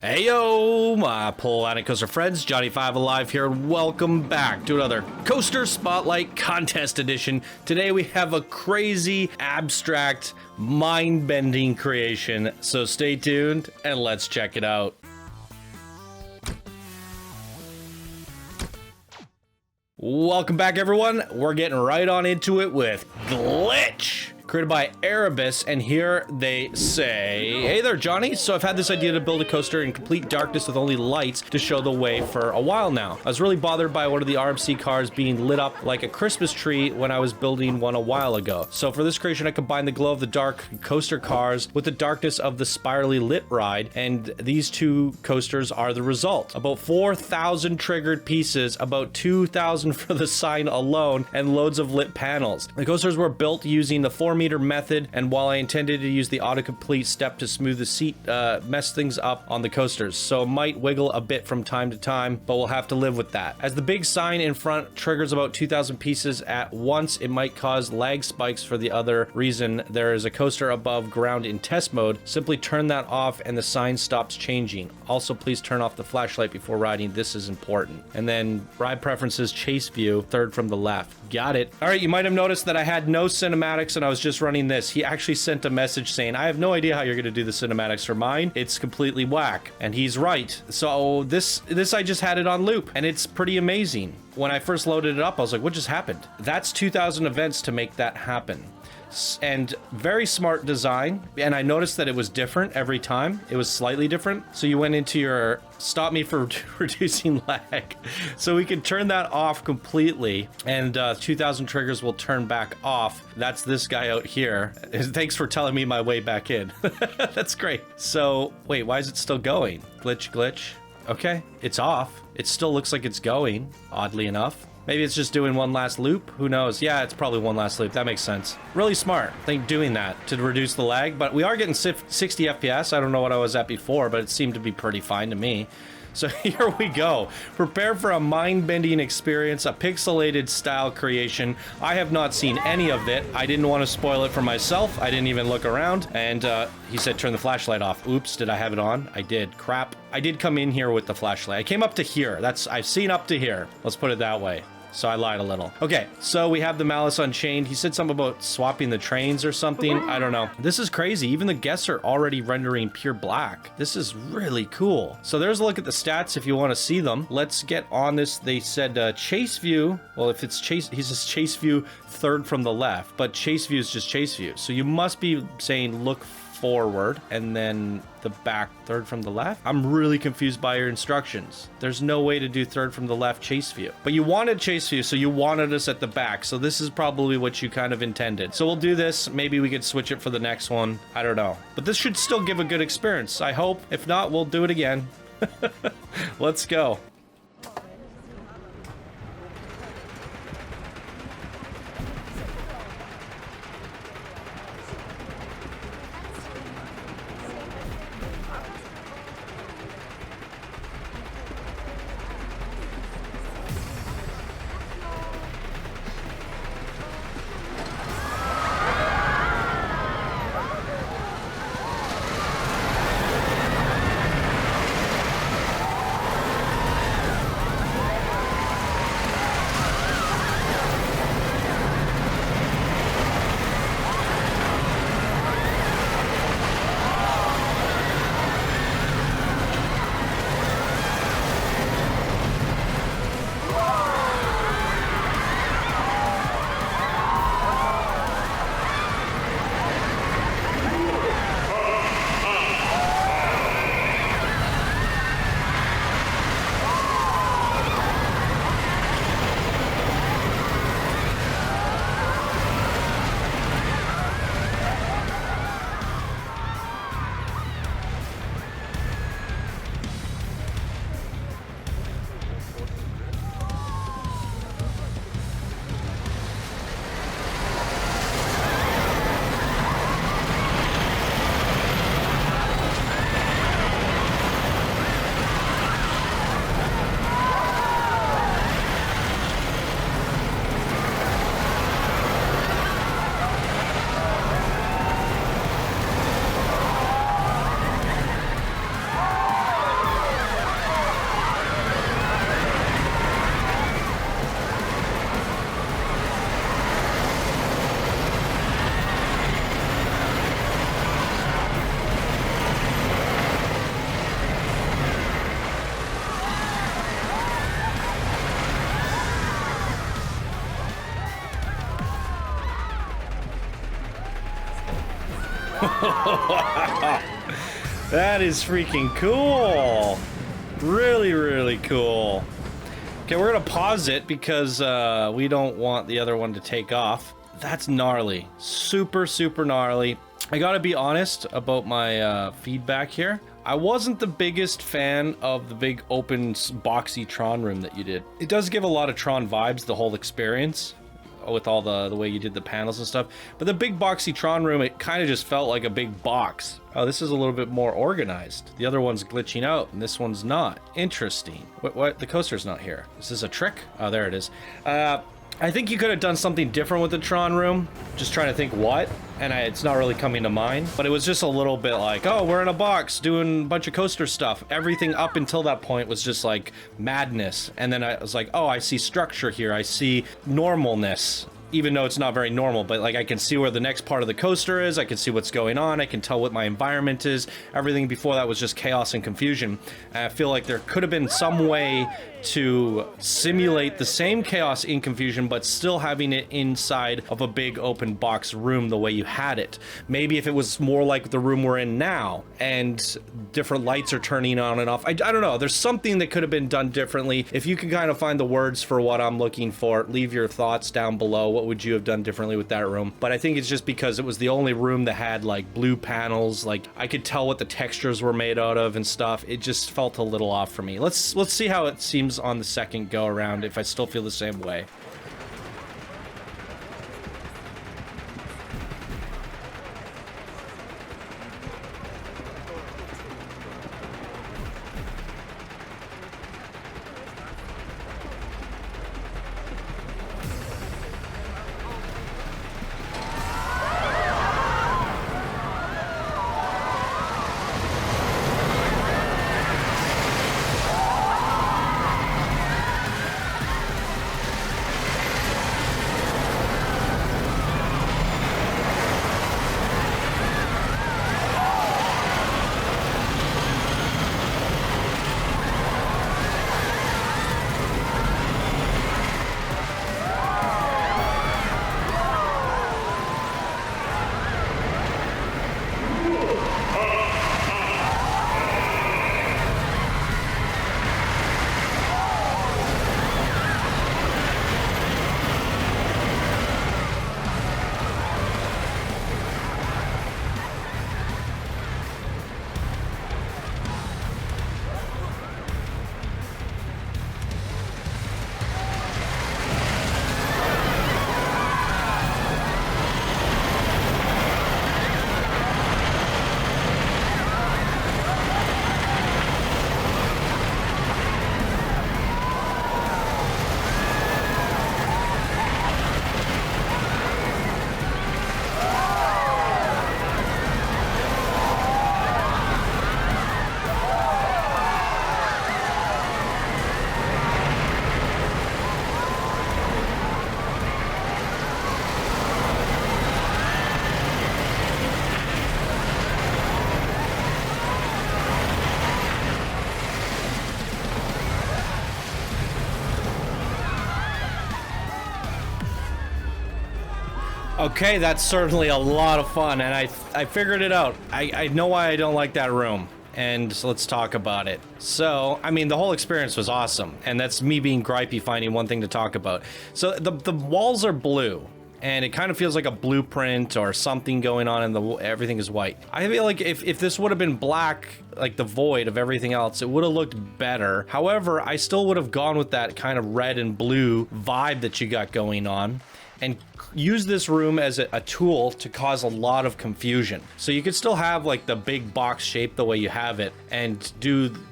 Heyo, my Planet Coaster friends, Johnny5 Alive here, and welcome back to another Coaster Spotlight Contest Edition. Today we have a crazy, abstract, mind-bending creation, so stay tuned and let's check it out. Welcome back, everyone. We're getting right on into it with Glitch, created by Erebus, and here they say, hey there, Johnny. So I've had this idea to build a coaster in complete darkness with only lights to show the way for a while now. I was really bothered by one of the RMC cars being lit up like a Christmas tree when I was building one a while ago. So for this creation, I combined the glow of the dark coaster cars with the darkness of the spirally lit ride, and these two coasters are the result. About 4,000 triggered pieces, about 2,000 for the sign alone, and loads of lit panels. The coasters were built using the 4-meter method, and while I intended to use the autocomplete step to smooth the seat, mess things up on the coasters, so it might wiggle a bit from time to time, but we'll have to live with that. As the big sign in front triggers about 2,000 pieces at once, it might cause lag spikes. For the other reason, there is a coaster above ground in test mode. Simply turn that off and the sign stops changing. Also, please turn off the flashlight before riding. This is important. And then ride preferences, chase view, third from the left. Got it. All right, you might have noticed that I had no cinematics and I was just running this. He actually sent a message saying, I have no idea how you're going to do the cinematics for mine. It's completely whack. And he's right. So this I just had it on loop and it's pretty amazing. When I first loaded it up, I was like, what just happened? That's 2,000 events to make that happen. And very smart design, and I noticed that it was different every time. It was slightly different. So you went into your stop me for reducing lag, so we can turn that off completely, and 2,000 triggers will turn back off. That's this guy out here. Thanks for telling me my way back in. That's great. So wait, why is it still going? Glitch. Okay, it's off. It still looks like it's going, oddly enough. Maybe it's just doing one last loop. Who knows? Yeah, it's probably one last loop. That makes sense. Really smart, I think, doing that to reduce the lag. But we are getting 60 FPS. I don't know what I was at before, but it seemed to be pretty fine to me. So here we go. Prepare for a mind-bending experience, a pixelated style creation. I have not seen any of it. I didn't want to spoil it for myself. I didn't even look around. And he said, turn the flashlight off. Oops, did I have it on? I did. Crap. I did come in here with the flashlight. I came up to here. I've seen up to here. Let's put it that way. So I lied a little. Okay, so we have the Malice Unchained. He said something about swapping the trains or something. I don't know. This is crazy. Even the guests are already rendering pure black. This is really cool. So there's a look at the stats if you want to see them. Let's get on this. They said chase view. Well, if it's chase, he says chase view third from the left, but chase view is just chase view. So you must be saying look forward and then the back third from the left. I'm really confused by your instructions. There's no way to do third from the left chase view, but you wanted chase view, so you wanted us at the back. So this is probably what you kind of intended. So we'll do this. Maybe we could switch it for the next one. I don't know, but this should still give a good experience, I hope. If not, we'll do it again. Let's go. That is freaking cool. Really, really cool. Okay, we're gonna pause it because we don't want the other one to take off. That's gnarly. Super, super gnarly. I gotta be honest about my feedback here. I wasn't the biggest fan of the big open boxy Tron room that you did. It does give a lot of Tron vibes, the whole experience, with all the way you did the panels and stuff. But the big boxy Tron room, it kind of just felt like a big box. Oh, this is a little bit more organized. The other one's glitching out, and this one's not. Interesting. What? The coaster's not here. Is this a trick? Oh, there it is. I think you could have done something different with the Tron room. Just trying to think what, and it's not really coming to mind. But it was just a little bit like, oh, we're in a box doing a bunch of coaster stuff. Everything up until that point was just like madness. And then I was like, oh, I see structure here. I see normalness. Even though it's not very normal, but like I can see where the next part of the coaster is, I can see what's going on, I can tell what my environment is. Everything before that was just chaos and confusion. And I feel like there could have been some way to simulate the same chaos and confusion, but still having it inside of a big open box room the way you had it. Maybe if it was more like the room we're in now, and different lights are turning on and off. I don't know, there's something that could have been done differently. If you can kind of find the words for what I'm looking for, leave your thoughts down below. What would you have done differently with that room? But I think it's just because it was the only room that had like blue panels, like I could tell what the textures were made out of and stuff. It just felt a little off for me. Let's see how it seems on the second go around, if I still feel the same way. Okay, that's certainly a lot of fun, and I figured it out. I know why I don't like that room, and so let's talk about it. So, I mean, the whole experience was awesome, and that's me being gripey finding one thing to talk about. So the walls are blue, and it kind of feels like a blueprint or something going on, and everything is white. I feel like if this would have been black, like the void of everything else, it would have looked better. However, I still would have gone with that kind of red and blue vibe that you got going on, and use this room as a tool to cause a lot of confusion. So you could still have like the big box shape the way you have it, and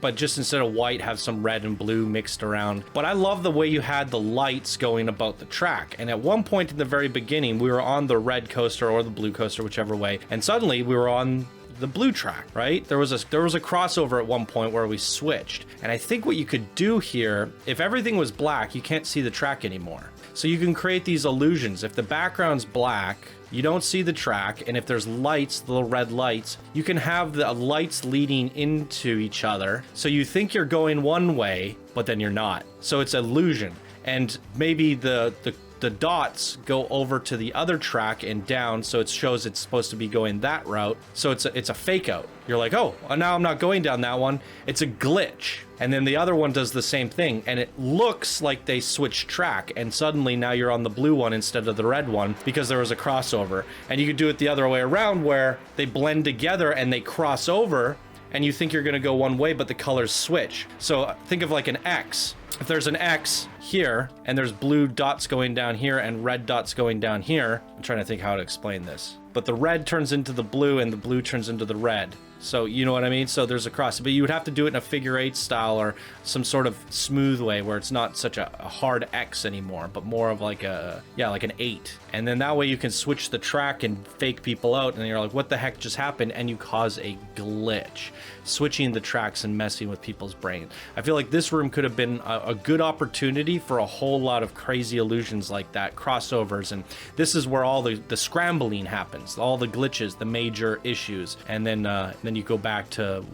but just instead of white, have some red and blue mixed around. But I love the way you had the lights going about the track. And at one point in the very beginning, we were on the red coaster or the blue coaster, whichever way, and suddenly we were on the blue track, right? There was a crossover at one point where we switched. And I think what you could do here, if everything was black, you can't see the track anymore. So you can create these illusions. If the background's black, you don't see the track, and if there's lights, the little red lights, you can have the lights leading into each other. So you think you're going one way, but then you're not. So it's illusion. And maybe the the dots go over to the other track and down, so it shows it's supposed to be going that route. So it's a fake out. You're like, oh, now I'm not going down that one. It's a glitch. And then the other one does the same thing, and it looks like they switched track, and suddenly now you're on the blue one instead of the red one because there was a crossover. And you could do it the other way around where they blend together and they cross over, and you think you're gonna go one way, but the colors switch. So think of like an X. If there's an X here, and there's blue dots going down here and red dots going down here, I'm trying to think how to explain this. But the red turns into the blue and the blue turns into the red. So you know what I mean? So there's a cross, but you would have to do it in a figure eight style or some sort of smooth way where it's not such a hard X anymore, but more of like a, yeah, like an 8. And then that way you can switch the track and fake people out, and you're like, what the heck just happened? And you cause a glitch, switching the tracks and messing with people's brain. I feel like this room could have been a good opportunity for a whole lot of crazy illusions like that, crossovers, and this is where all the scrambling happens, all the glitches, the major issues, and then you go back to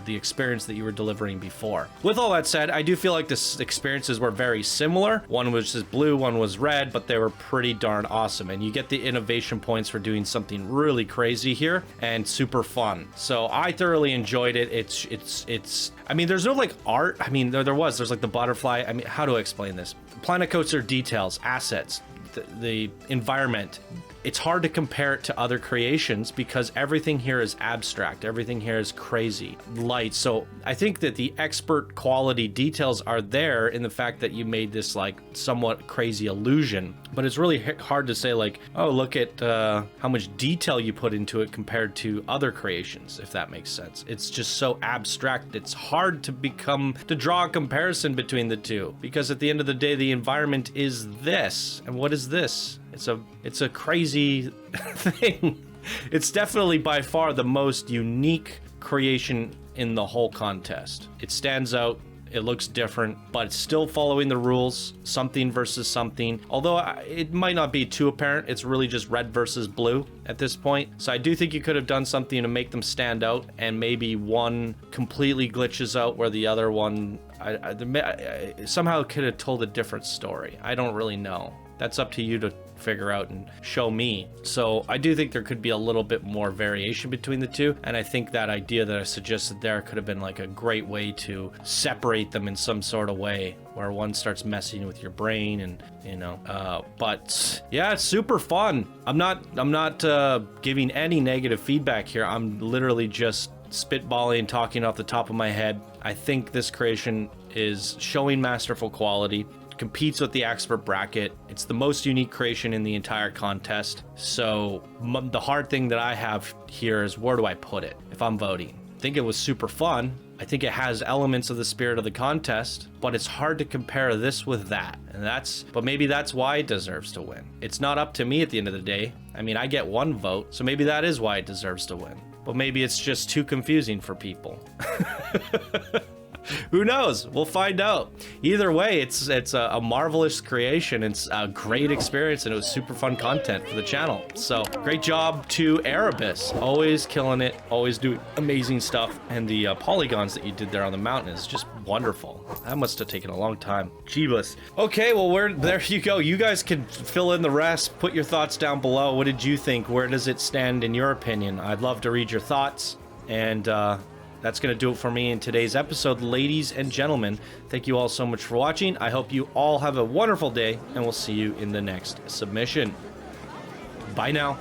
the experience that you were delivering before. With all that said, I do feel like the experiences were very similar. One was just blue, one was red, but they were pretty darn awesome. And you get the innovation points for doing something really crazy here and super fun. So I thoroughly enjoyed it. It's I mean, there's no like art. I mean, there's like the butterfly. I mean, how do I explain this? Planet Coaster details, assets, the environment. It's hard to compare it to other creations because everything here is abstract. Everything here is crazy, light. So I think that the expert quality details are there in the fact that you made this like somewhat crazy illusion. But it's really hard to say like, oh, look at how much detail you put into it compared to other creations, if that makes sense. It's just so abstract. It's hard to draw a comparison between the two because at the end of the day, the environment is this. And what is this? It's a crazy thing. It's definitely by far the most unique creation in the whole contest. It stands out. It looks different, but it's still following the rules, something versus something. Although it might not be too apparent, it's really just red versus blue at this point. So I do think you could have done something to make them stand out, and maybe one completely glitches out where the other one somehow could have told a different story. I don't really know. That's up to you to figure out and show me. So I do think there could be a little bit more variation between the two, and I think that idea that I suggested there could have been like a great way to separate them in some sort of way where one starts messing with your brain, and you know, but yeah, it's super fun. I'm not giving any negative feedback here. I'm literally just spitballing, talking off the top of my head. I think this creation is showing masterful quality, competes with the expert bracket. It's the most unique creation in the entire contest. So the hard thing that I have here is, where do I put it if I'm voting? I think it was super fun. I think it has elements of the spirit of the contest, but it's hard to compare this with that. But maybe that's why it deserves to win. It's not up to me at the end of the day. I mean, I get one vote, so maybe that is why it deserves to win. But maybe it's just too confusing for people. Who knows? We'll find out. Either way, it's a marvelous creation. It's a great experience, and it was super fun content for the channel. So great job to Erebus. Always killing it. Always doing amazing stuff. And the polygons that you did there on the mountain is just wonderful. That must have taken a long time. Jeebus. Okay, well, there you go. You guys can fill in the rest. Put your thoughts down below. What did you think? Where does it stand in your opinion? I'd love to read your thoughts. And that's going to do it for me in today's episode, ladies and gentlemen. Thank you all so much for watching. I hope you all have a wonderful day, and we'll see you in the next submission. Bye now.